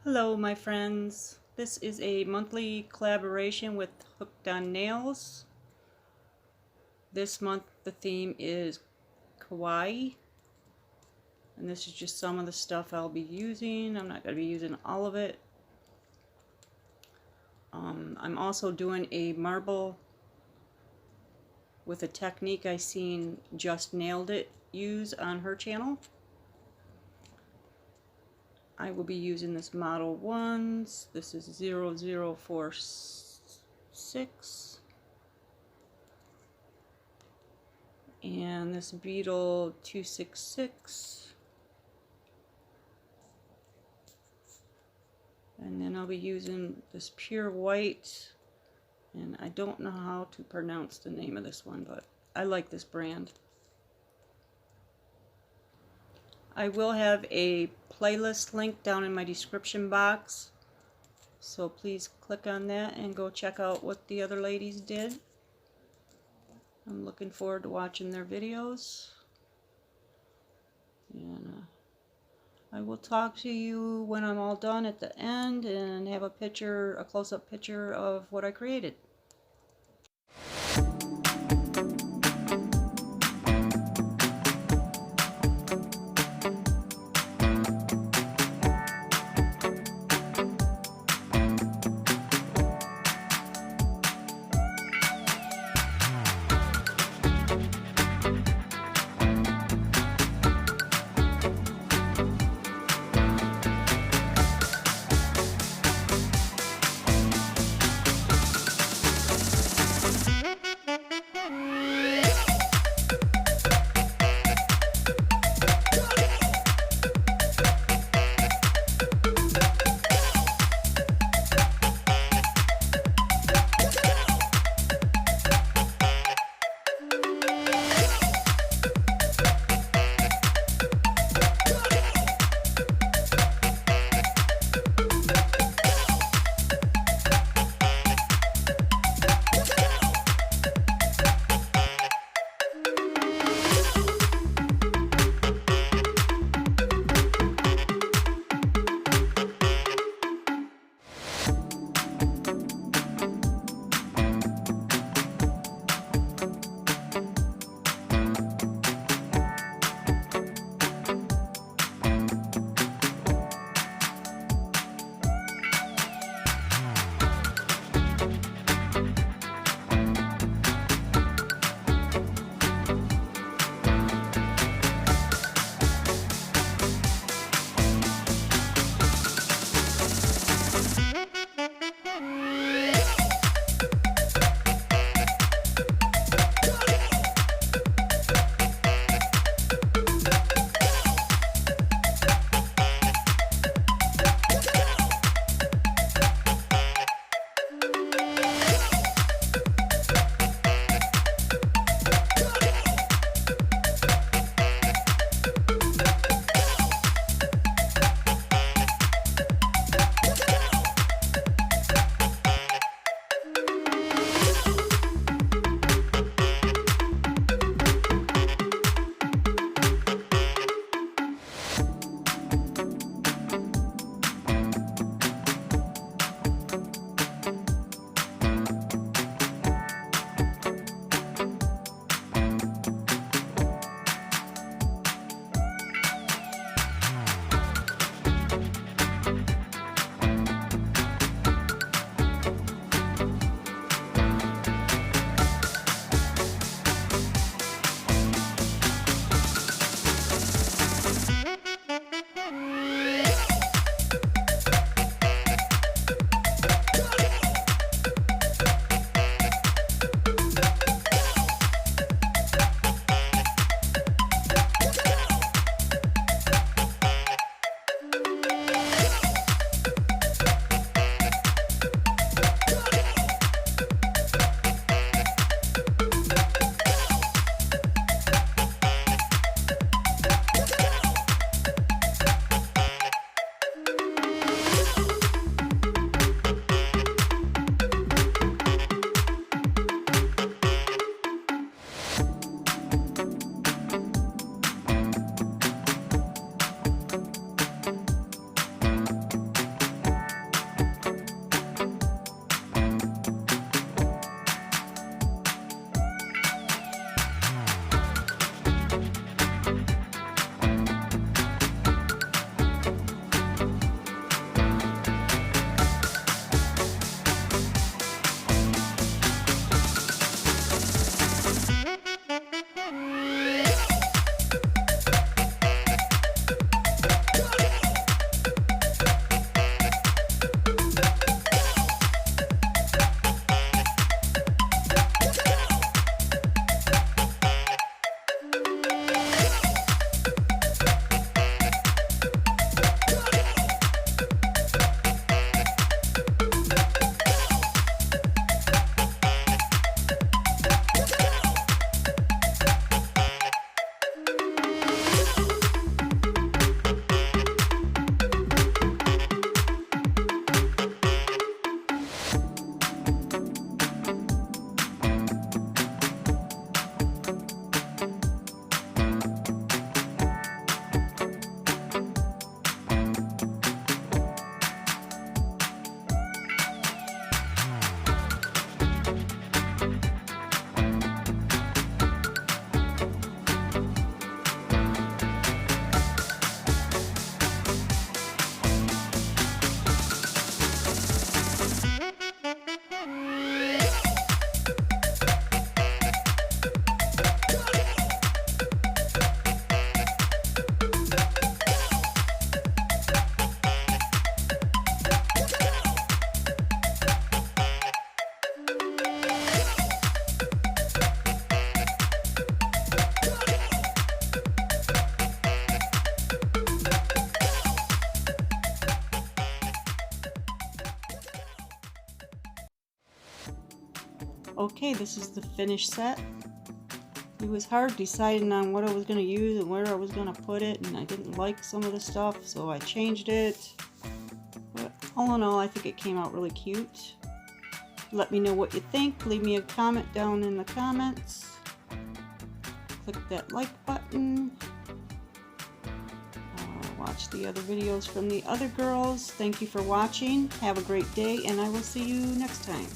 Hello my friends, this is a monthly collaboration with Hooked on Nails. This month the theme is Kawaii, and this is just some of the stuff I'll be using. I'm not going to be using all of it. I'm also doing a marble with a technique I seen Just Nailed It use on her channel. I will be using this Model 1s. This is 0046. And this Beetle 266. And then I'll be using this pure white, and I don't know how to pronounce the name of this one, but I like this brand. I will have a playlist link down in my description box, so please click on that and go check out what the other ladies did. I'm looking forward to watching their videos, and I will talk to you when I'm all done at the end and have a picture, a close-up picture of what I created. Okay, this is the finished set. It was hard deciding on what I was going to use and where I was going to put it, and I didn't like some of the stuff, so I changed it. But all in all, I think it came out really cute. Let me know what you think. Leave me a comment down in the comments. Click that like button. Watch the other videos from the other girls. Thank you for watching. Have a great day, and I will see you next time.